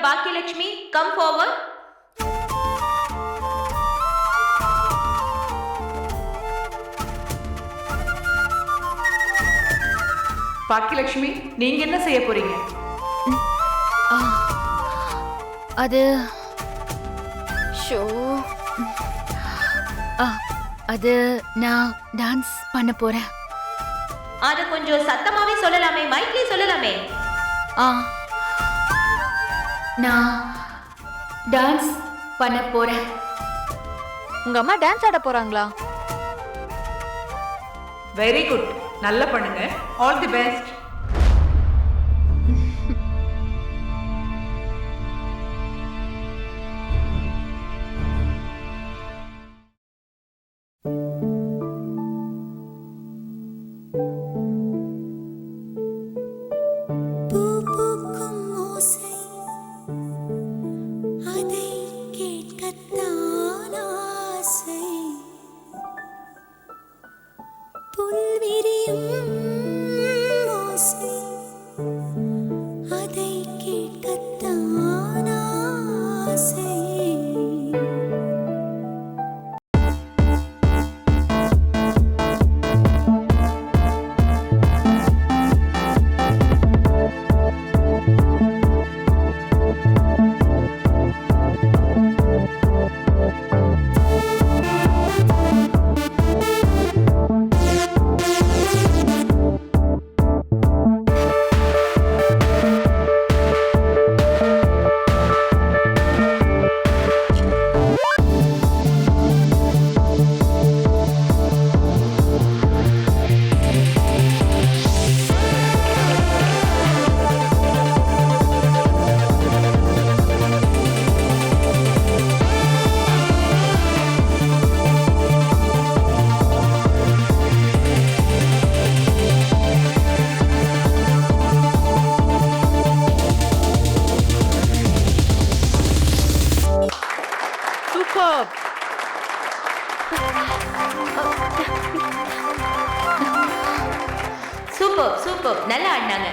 Baakiyalakshmi, come forward. Baakiyalakshmi, நீங்க என்ன செய்ய போறீங்க? அது ஷோ அது நான் டான்ஸ் பண்ண போறேன். அது கொஞ்சம் சத்தமாவே சொல்லலாமே, மைக்லயே சொல்லலாமே. நான் டான்ஸ் பண்ண போறேன். உங்க அம்மா டான்ஸ் ஆட போறாங்களா? வெரி குட், நல்லா பண்ணுங்க. All the best. Super super, நல்லா ஆடினாங்க.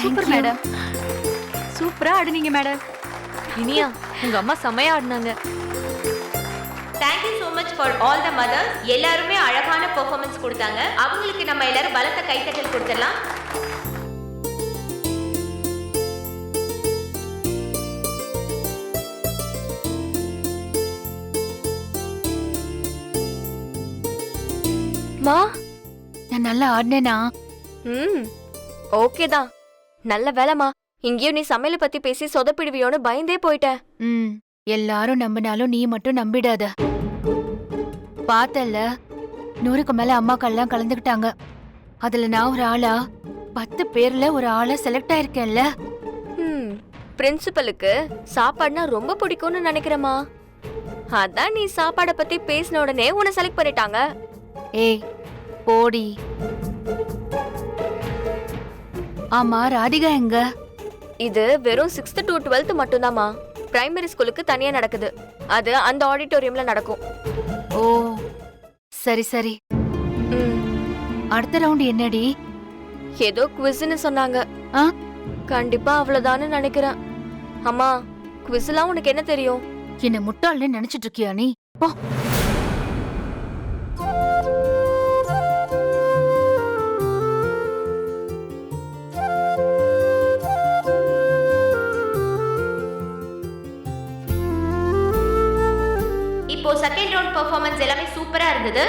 சூப்பர் மேடம், சூப்பரா ஆடுனீங்க மேடம். இனியா, உங்க அம்மா செமையா ஆடினாங்க. Thank you so much for all the mothers. எல்லாருமே அழகான பெர்ஃபார்மன்ஸ் கொடுத்தாங்க. அவங்களுக்கு நம்ம எல்லாரும் பலத்த கைத்தட்டல் கொடுத்துடலாம். மா, நான் நல்லா ஆடினேனா? ஓகே தான். நல்ல வேலைமா. இங்கேயும் நீ சமையல பத்தி பேசி சொதப்பிடுவியோன்னு பயந்தே போயிட்டேன். எல்லாரும் நம்பினாலும் நீ மட்டும் நம்பிடாத. பார்த்தல்ல, 100க்கு மேல அம்மாக்கள்லாம் கலந்துக்கிட்டாங்க. அதுல நான் ஒரு ஆளா 10 பேர்ல ஒரு ஆளா செலக்ட் ஆயிருக்கேன்ல. பிரின்சிபலுக்கு சாப்பாடுனா ரொம்ப பிடிக்கும்னு நினைக்கிறேமா. அதான் நீ சாப்பாட பத்தி பேசின உடனே உன்னை செலக்ட் பண்ணிட்டாங்க. ஏய் போடி. ஆமா, ராதிகா எங்க? இது வெறும் 6th to 12th மட்டும்தாம்மா. பிரைமரி ஸ்கூலுக்கு தனியா நடக்குது. அது அந்த ஆடிட்டோரியம்ல நடக்கும். ஓ சரி சரி. அடுத்த ரவுண்ட் என்னடி? ஏதோ குவிஸ்னு சொன்னாங்க. கண்டிப்பா அவ்வளவுதான்னு நினைக்கிறேன். அம்மா, குவிஸ்லாம் உனக்கு என்ன தெரியும்? என்ன முட்டாள்னு நினைச்சிட்டு இருக்கியா நீ? போ. இப்போ செகண்ட் ரவுண்ட் பெர்ஃபார்மன்ஸ் எல்லாமே சூப்பரா இருந்தது.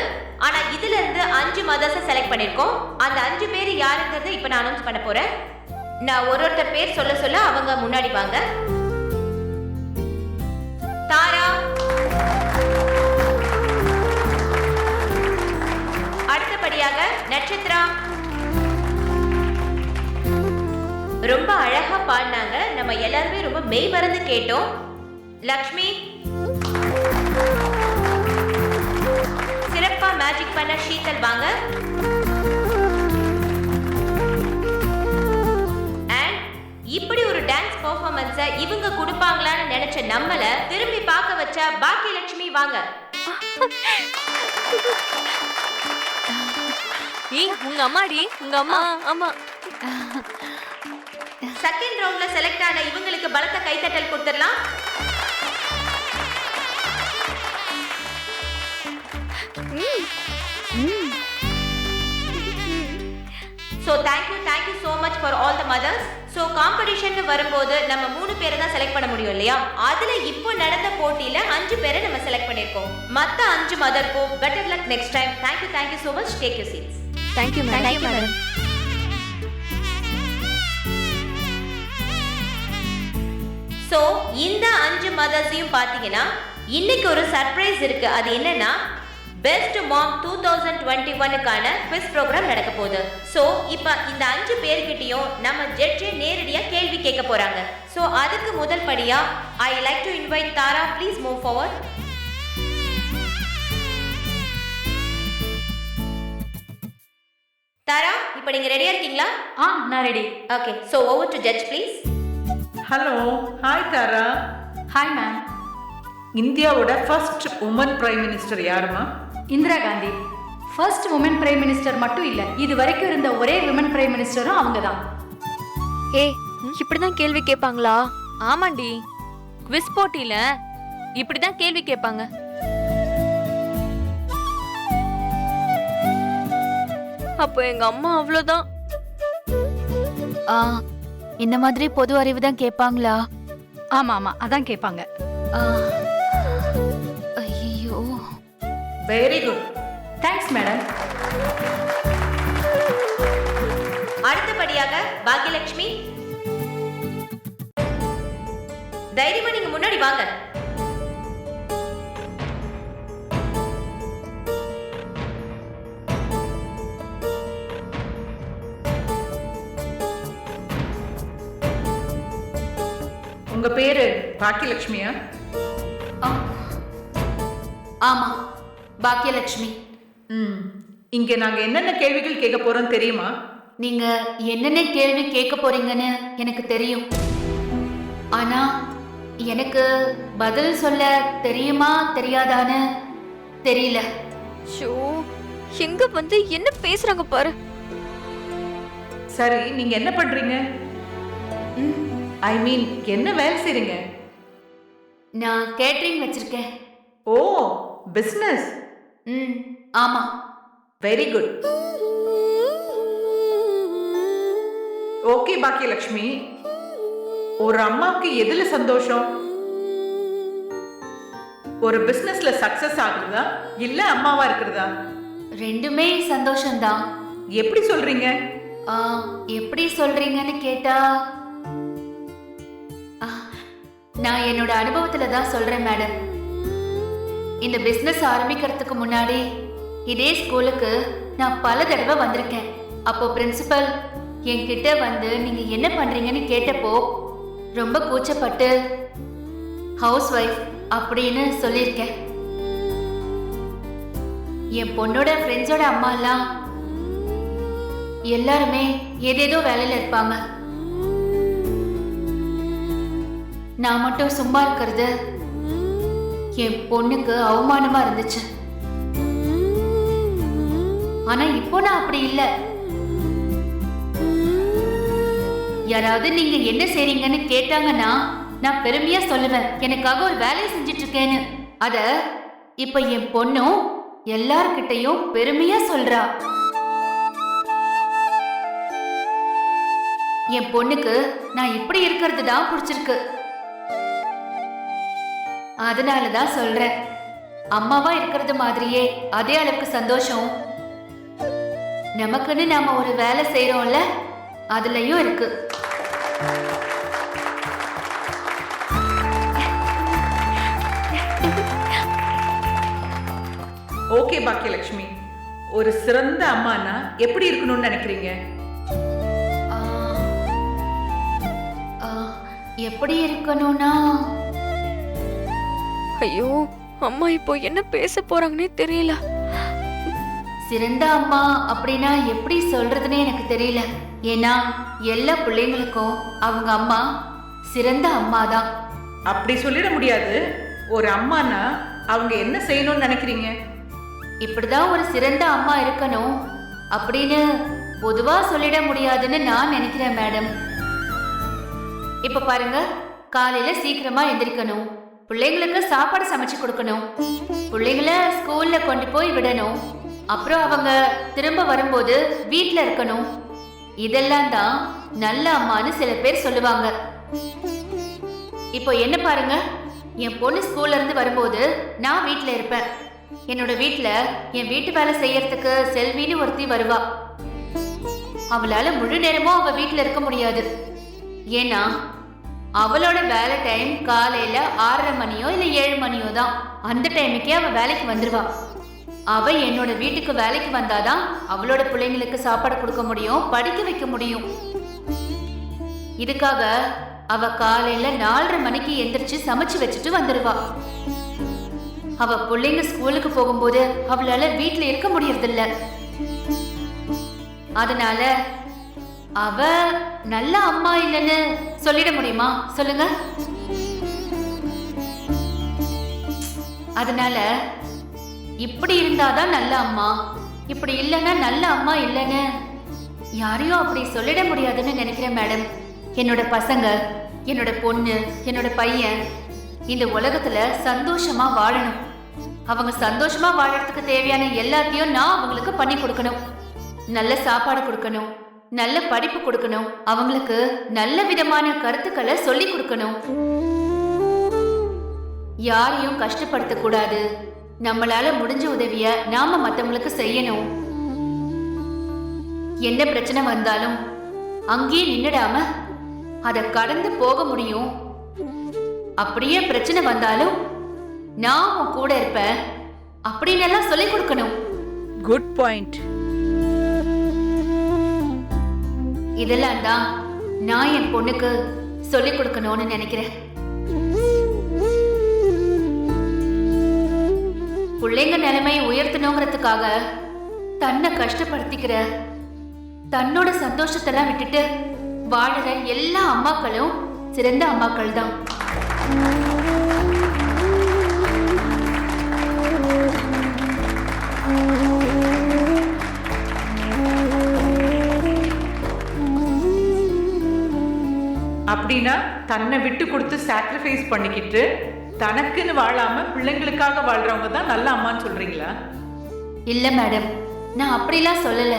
ஆனா இதுல இருந்து 5 மதர்ஸ செலக்ட் பண்ணிருக்கோம். அந்த 5 பேர் யாருங்கிறத இப்ப நான் அனௌன்ஸ் பண்ண போறேன். நான் ஒருத்தர் பேர் சொல்ல சொல்ல அவங்க முன்னாடி வாங்க. தாரா, அடுத்தபடியாக நட்சத்திரா. ரொம்ப அழகா பாடினாங்க. நம்ம எல்லாருமே ரொம்ப மெய் மறந்து கேட்டோம். லக்ஷ்மி, சிறப்பா மேஜிக் பண்ண ஷீதல் வாங்க. அண்ட் இப்படி ஒரு டான்ஸ் பெர்ஃபார்மன்ஸை இவங்க கொடுப்பாங்களான்னு நினைச்ச நம்மள திரும்பி பார்க்க வச்ச பாக்கியலட்சுமி வாங்க. உங்க அம்மாடி, உங்க அம்மா. ஆமா. செகண்ட் ரவுண்ட்ல செலக்ட் ஆன இவங்களுக்கு பலத்த கைத்தட்டல் கொடுத்துடலாம். So thank you so much for all the mothers. So competition வரும்போது நம்ம 3 பேரை தான் செலக்ட் பண்ண முடியும் இல்லையா? அதுல இப்போ நடந்த போட்டியில 5 பேரை நம்ம செலக்ட் பண்ணிருக்கோம். மத்த 5 மதர்க்கும் better luck next time. Thank you so much. Take your seats. Thank you madam. So இந்த 5 மதர்ஸையும் பாத்தீங்கன்னா இன்னைக்கு ஒரு சர்ப்ரைஸ் இருக்கு. அது என்னன்னா பெஸ்ட் மாம் 2021க்கான குவிஸ் ப்ரோக்ராம் நடக்க போகுது. ஸோ இப்போ இந்த 5 பேர்கிட்டையும் நம்ம ஜட்ஜே நேரடியாக கேள்வி கேட்க போறாங்க. ஸோ அதுக்கு முதல் படியா I like to invite Tara. Please move forward. Tara, இப்போ நீங்க ரெடியா இருக்கீங்களா? நான் ready. Okay, so over to judge please. Hello, hi Tara. Hi ma'am. இந்தியாவோட ஃபர்ஸ்ட் உமன் பிரைம் மினிஸ்டர் யாருமா? Indira Gandhi. First woman prime minister மட்டும் இல்ல, இது வரைக்கும் இருந்த ஒரே விமன் பிரைம் மினிஸ்டரும் அவங்க தான். ஏய், இப்படிதான் கேள்வி கேட்பாங்களா? ஆமாண்டி, குவிஸ் போட்டியில இப்படிதான் கேள்வி கேட்பாங்க. அப்போ எங்க அம்மா அவ்வளவுதான். இந்த மாதிரி பொது அறிவு தான் கேட்பாங்களா? ஆமா ஆமா, அதான் கேட்பாங்க. ஐயோ, வெரி குட். Thanks madam. அடுத்தபடியாக பாக்யலட்சுமி, தைரியமா நீங்க முன்னாடி வாங்க. உங்க பேரு பாக்கியலட்சுமியா? ஆமா, பாக்யலட்சுமி. இங்க நாங்க என்னென்ன கேள்விகள் கேட்க போறோம் தெரியுமா? நீங்க என்னென்ன கேள்வி கேட்க போறீங்கன்னு எனக்கு தெரியும். ஆனா எனக்கு பதில் சொல்ல தெரியுமா தெரியாதான்னு தெரியல. ஷோ, எங்க வந்து என்ன பேசுறாங்க பாரு. சரி, நீங்க என்ன பண்றீங்க? ஐ மீன், என்ன வேலை செய்றீங்க? நான் கேட்டரிங் வச்சிருக்கேன். ஓ, பிசினஸ். ஆமா. Very good. ஓகே பாக்கியலட்சுமி, ஒரு அம்மாவுக்கு எதுல சந்தோஷம்? ஒரு பிசினஸ்ல சக்சஸ் ஆகுறதா இல்ல அம்மாவா இருக்கிறதா? ரெண்டுமே சந்தோஷம்தான். எப்படி சொல்றீங்க? எப்படி சொல்றீங்கன்னு கேட்டா நான் என்னோட அனுபவத்துல தான் சொல்றேன் மேடம். இந்த பிசினஸ் ஆரம்பிக்கிறதுக்கு முன்னாடி இதே ஸ்கூலுக்கு நான் பல தடவை வந்திருக்கேன். அப்போ பிரின்சிபல் என்கிட்ட வந்து நீங்க என்ன பண்றீங்கன்னு கேட்டப்போ ரொம்ப கூச்சப்பட்டு ஹவுஸ் ஒய்ஃப் அப்படின்னு சொல்லியிருக்கேன். என் பொண்ணோட ஃப்ரெண்ட்ஸோட அம்மா எல்லாம் எல்லாருமே ஏதேதோ வேலையில இருப்பாங்க. நான் மட்டும் சும்மா இருக்கிறது என் பொண்ணுக்கு அவமானமா இருந்துச்சு. ஆனா இப்போ நான் அப்படி இல்லை. யாராவது நீங்க என்ன செய்றீங்கன்னு கேட்டாங்கன்னா நான் பெருமையா சொல்லுவேன், எனக்காக ஒரு வேலையை செஞ்சிட்டு இருக்கேன்னு. அத இப்ப என் பொண்ணும் எல்லார்கிட்டையும் பெருமையா சொல்றா. என் பொண்ணுக்கு நான் இப்படி இருக்கிறது தான் பிடிச்சிருக்கு. அதனாலதான் சொல்றேன், அம்மாவா இருக்கிறது மாதிரியே அதே அளவுக்கு சந்தோஷம் நமக்குன்னு நாம ஒரு வேலை செய்யறோம்ல, அதுலயும் இருக்கு. ஓகே பாக்கியலட்சுமி, ஒரு சிறந்த அம்மானா எப்படி இருக்கணும்னு நினைக்கிறீங்க? எப்படி இருக்கணும்னா, ஐயோ, அம்மா இப்போ என்ன பேச போறாங்கன்னே தெரியல. சிறந்த அம்மா அப்படின்னா எப்படி சொல்றதுன்னே எனக்கு தெரியல. ஏன்னா எல்லா பிள்ளைங்களுக்கும் அவங்க அம்மா சிறந்த அம்மா தான். அப்படி சொல்லிட முடியாது. ஒரு அம்மானா அவங்க என்ன செய்யணும்னு நினைக்கிறீங்க? இப்படிதான் ஒரு சிறந்த அம்மா இருக்கணும் அப்படின்னு பொதுவா சொல்லிட முடியாதுன்னு நான் நினைக்கிறேன் மேடம். இப்ப பாருங்க, காலையில சீக்கிரமா எந்திரிக்கணும், பிள்ளைங்களுக்கு சாப்பாடு சமைச்சு கொடுக்கணும், பிள்ளைங்கள ஸ்கூல்ல கொண்டு போய் விடணும், அப்புறம் அவங்க திரும்ப வரும்போது வீட்ல இருக்கணும். இதெல்லாம் தான் நல்ல அம்மான்னு சில பேர் சொல்லுவாங்க. இப்போ என்ன பாருங்க, என் பொண்ணு ஸ்கூல்ல இருந்து வரும்போது நான் வீட்ல இருப்பேன். என்னோட வீட்ல என் வீட்டு வேலை செய்யறதுக்கு செல்வின்னு ஒருத்தி வருவா. அவளால முழு நேரமும் அவ வீட்ல இருக்க முடியாது. ஏன்னா அவளோட வேலை டைம் காலையில 6:30 மணியோ இல்ல 7 மணியோ தான். அந்த டைமுக்கே அவ வேலைக்கு வந்துருவா. அவ என்னோட வீட்டுக்கு வேலைக்கு வந்தாதான் அவளோட பிள்ளைங்களுக்கு சாப்பாடு கொடுக்க முடியும், படிக்க வைக்க முடியும். இதுக்காக அவ காலையில 4:30 மணிக்கு எந்திரிச்சு சமைச்சு வச்சுட்டு வந்துடுவா. அவ பிள்ளைங்க ஸ்கூலுக்கு போகும்போது அவளால வீட்டுல இருக்க முடியறதில்ல. அதனால அவ நல்ல அம்மா இல்லைன்னு சொல்லிட முடியுமா சொல்லுங்க? அதனால இப்படி இருந்தாதான் நல்ல அம்மா, இப்படி இல்லைன்னா நல்ல அம்மா இல்லைன்னு யாரையும் அப்படி சொல்லிட முடியாதுன்னு நினைக்கிறேன் மேடம். என்னோட பசங்க, என்னோட பொண்ணு, என்னோட பையன் இந்த உலகத்துல சந்தோஷமா வாழணும். அவங்க சந்தோஷமா வாழறதுக்கு தேவையான எல்லாத்தையும் நான் அவங்களுக்கு பண்ணி கொடுக்கணும். நல்ல சாப்பாடு கொடுக்கணும், நல்ல படிப்பு கொடுக்கணும், அவங்களுக்கு நல்ல விதமான கருத்துக்களை சொல்லி கொடுக்கணும். யாரையும் கஷ்டப்படுத்த கூடாது. நம்மளால முடிஞ்ச உதவிய நாம மத்தவங்களுக்கு செய்யணும். என்ன பிரச்சனை வந்தாலும் அங்கேயே நின்னுடாம அதை கடந்து போக முடியும். அப்படியே பிரச்சனை வந்தாலும் நான் உன் கூட இருப்பேன் அப்படின்னு எல்லாம் சொல்லிக் கொடுக்கணும். Good point. இதெல்லாம் தான் நான் என் பொண்ணுக்கு சொல்லிக் கொடுக்கணும்னு நினைக்கிறேன். பிள்ளைங்க நிலைமையை உயர்த்தணுங்கிறதுக்காக தன்னை கஷ்டப்படுத்திக்கிற, தன்னோட சந்தோஷத்தெல்லாம் விட்டுட்டு வாழற எல்லா அம்மாக்களும் சிறந்த அம்மாக்கள் தான். அப்படின்னா தன்னை விட்டு கொடுத்து சாக்ரிஃபைஸ் பண்ணிக்கிட்டு தனக்குன்னு வாழாம பிள்ளைங்களுக்காக வாழ்றவங்க தான் நல்ல அம்மான்னு சொல்றீங்களா? இல்ல மேடம், நான் அப்படிலாம் சொல்லல.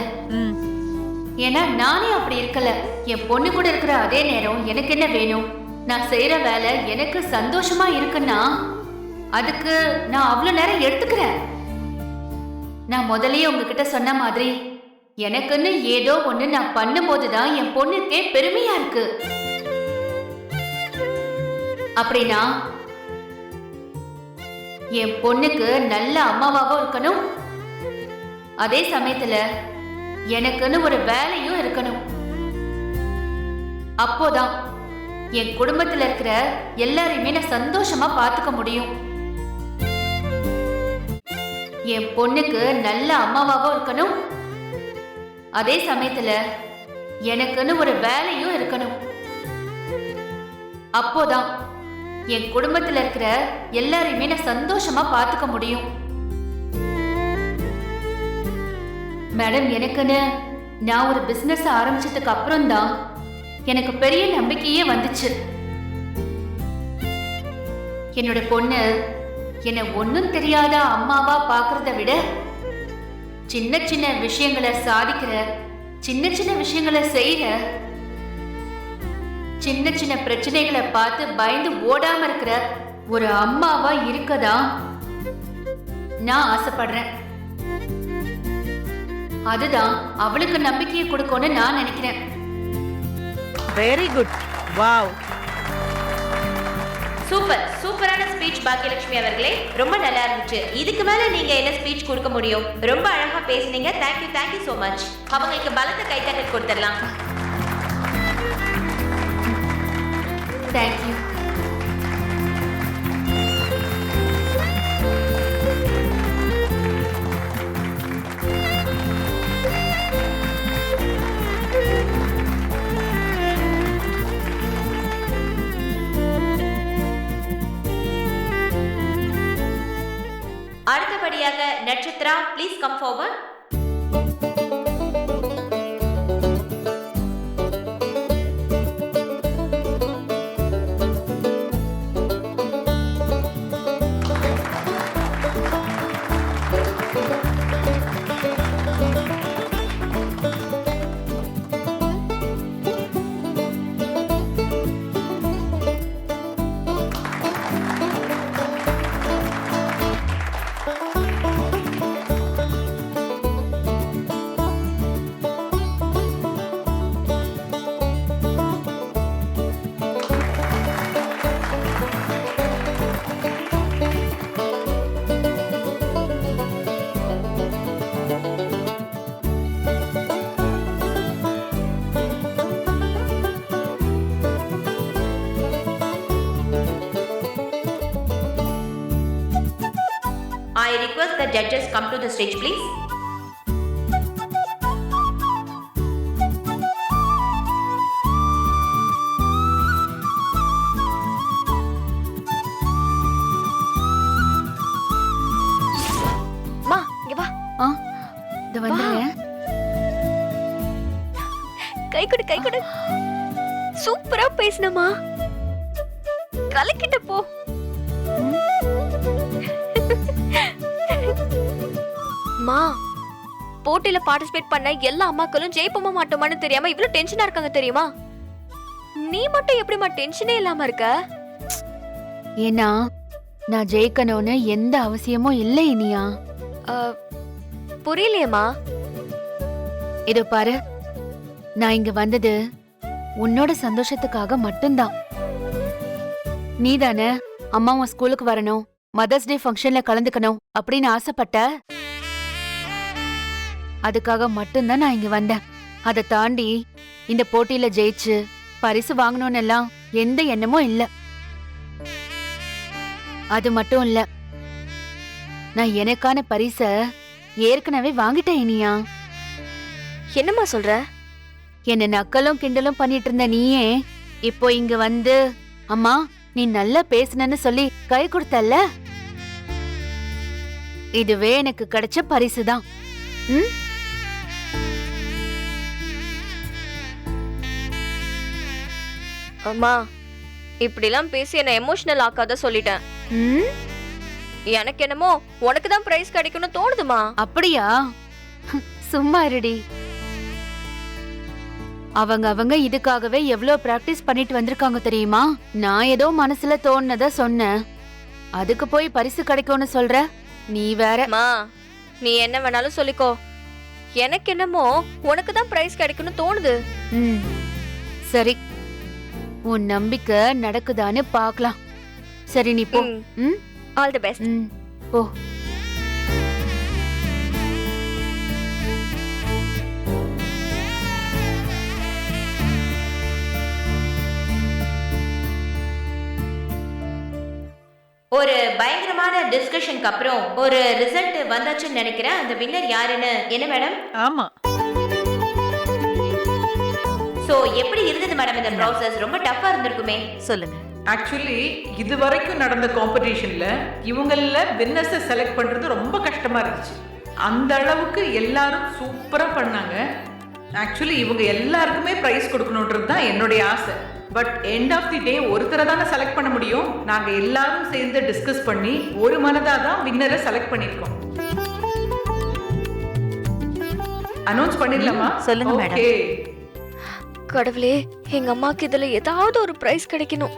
ஏன்னா நானே அப்படி இருக்கல. என் பொண்ணு கூட இருக்கிற அதே நேரம் எனக்கு என்ன வேணும்? நான் செய்யற வேலை எனக்கு சந்தோஷமா இருக்குன்னா அதுக்கு நான் அவ்வளவு நேரம் எடுத்துக்கிறேன். நான் முதல்லயே உங்ககிட்ட சொன்ன மாதிரி எனக்குன்னு ஏதோ ஒண்ணு நான் பண்ணும்போதுதான் என் பொண்ணுக்கே பெருமையா இருக்கு. அப்படின்னா என் பொண்ணுக்கு நல்ல அம்மாவாகவும் இருக்கணும், அதே சமயத்துல எனக்குன்னு ஒரு வேலையும் இருக்கணும். அப்போதான் என் குடும்பத்துல இருக்கிற எல்லாரையுமே நான் சந்தோஷமா பார்த்துக்க முடியும். என் பொண்ணுக்கு நல்ல அம்மாவாகவும் இருக்கணும், அதே சமயத்துல எனக்குன்னு ஒரு வேலையும் இருக்கணும். அப்போதான் என் குடும்பத்துல இருக்கிற எல்லாரையுமே நான் சந்தோஷமா பார்த்துக்க முடியும். மேடம், எனக்குன்னு நான் ஒரு பிசினஸ் ஆரம்பிச்சதுக்கு அப்புறம் தான் எனக்கு பெரிய நம்பிக்கையே வந்துச்சு. என்னோட பொண்ணு என்னை ஒன்னும் தெரியாத அம்மாவா பாக்குறத விட சின்ன சின்ன விஷயங்களை சாதிக்கிற, சின்ன சின்ன விஷயங்களை செய்யற, சின்ன சின்ன பிரச்சனைகளை பார்த்து பயந்து ஓடாம இருக்கிற ஒரு அம்மாவா இருக்கதா நான் ஆசைப்படுறேன். அதுதான் அவளுக்கு நம்பிக்கையை கொடுக்கும்னு நான் நினைக்கிறேன். Very good. Wow, super. சூப்பரான ஸ்பீச் பாக்கியலட்சுமி அவர்களே, ரொம்ப நல்லா இருந்துச்சு. இதுக்கு மேல நீங்க என்ன ஸ்பீச் கொடுக்க முடியும்? ரொம்ப அழகா பேசுனீங்க. Thank you, thank you so much. அவங்களுக்கு பலத்த கைத்தட்டல் கொடுத்துடலாம். Thank you. Chitra, please come forward. I request the judges come to the stage, please. மா இங்க வா. இது வந்துடுறேன். கை கொடு. சூப்பரா பேசுனமா. கலக்கிட்ட போ. மா, போட்டியில பார்ட்டிசிபேட் பண்ண எல்லா அம்மாக்களும் ஜெயிப்போமா மாட்டோமான்னு தெரியாம இவ்வளவு டென்ஷனா இருக்காங்க தெரியுமா? நீ மட்டும் எப்படிமா டென்ஷனே இல்லாம இருக்க? ஏன்னா நான் ஜெயிக்கணும்னு எந்த அவசியமும் இல்லை இனியா. புரியலையேம்மா. இதோ பாரு, நான் இங்க வந்தது உன்னோட சந்தோஷத்துக்காக மட்டும்தான். நீதானே அம்மா உன் ஸ்கூலுக்கு வரணும், மதர்ஸ் டே ஃபங்க்ஷன்ல கலந்துக்கணும் அப்படின்னு ஆசைப்பட்ட. அதுக்காக மட்டும்தான் நான் இங்க வந்தேன். அதை தாண்டி இந்த போட்டியில ஜெயிச்சு பரிசு வாங்கணும்னு எல்லாம் எந்த எண்ணமும் இல்ல. அது மட்டும் இல்ல, நான் எனக்கான பரிச ஏற்கனவே வாங்கிட்டேன் இனியா. என்னம்மா சொல்ற? என்ன நக்கலும் கிண்டலும் பண்ணிட்டு இருந்த நீயே இப்போ இங்க வந்து அம்மா நீ நல்லா பேசுனன்னு சொல்லி கை கொடுத்தல்ல, இதுவே எனக்கு கிடைச்ச பரிசுதான். ம், அம்மா, இப்படிலாம் பேசி என்ன எமோஷனல் ஆக்காத சொல்லிட்டேன். ம், எனக்கு என்னமோ உனக்கு தான் பிரைஸ் கிடைக்கும்னு தோணுதுமா. அப்படியா? சும்மா இருடி. அவங்க இதுக்காகவே எவ்வளவு பிராக்டிஸ் பண்ணிட்டு வந்திருக்காங்க தெரியுமா? நான் ஏதோ மனசுல தோணுனத சொன்னேன், அதுக்கு போய் பரிசு கிடைக்கும்னு சொல்ற நீ வேற. அம்மா, நீ என்ன வேணாலும் சொல்லிக்கோ, எனக்கு என்னமோ உனக்கு தான் பிரைஸ் கிடைக்கும்னு தோணுது. ம், சரி, உன் நம்பிக்கை நடக்குதான்னு பார்க்கலாம். சரி நீ போ. ம், ஆல் தி பெஸ்ட். ம், போ. ஒரு பயங்கரமான டிஸ்கஷனுக்கு அப்புறம் ஒரு ரிசல்ட் வந்தாச்சுன்னு நினைக்கிறேன். அந்த வின்னர் யாருன்னு என்ன மேடம்? ஆமா, சோ எப்படி இருந்தது மேடம் இந்த ப்ராசஸ்? ரொம்ப டஃப்பா இருந்திருக்குமே. சொல்லுங்க. ஆக்சுவலி இது வரைக்கும் நடந்த காம்படிஷன்ல இவங்கள வின்னர்ஸை செலக்ட் பண்றது ரொம்ப கஷ்டமா இருந்துச்சு. அந்த அளவுக்கு எல்லாரும் சூப்பரா பண்ணாங்க. ஆக்சுவலி இவங்க எல்லாருக்குமே பிரைஸ் கொடுக்கணுன்றது தான் என்னுடைய ஆசை. பட் எண்ட் ஆஃப் தி டே ஒருத்தரை தானே செலக்ட் பண்ண முடியும். நாங்க எல்லாரும் சேர்ந்து டிஸ்கஸ் பண்ணி ஒரு மனதா தான் வின்னரை செலக்ட் பண்ணிருக்கோம். அனௌன்ஸ் பண்ணிடலாமா? சொல்லுங்க மேடம். ஓகே. கடவுளே, எங்க அம்மாக்கு இதுல ஏதாவது ஒரு பிரைஸ் கிடைக்கணும்.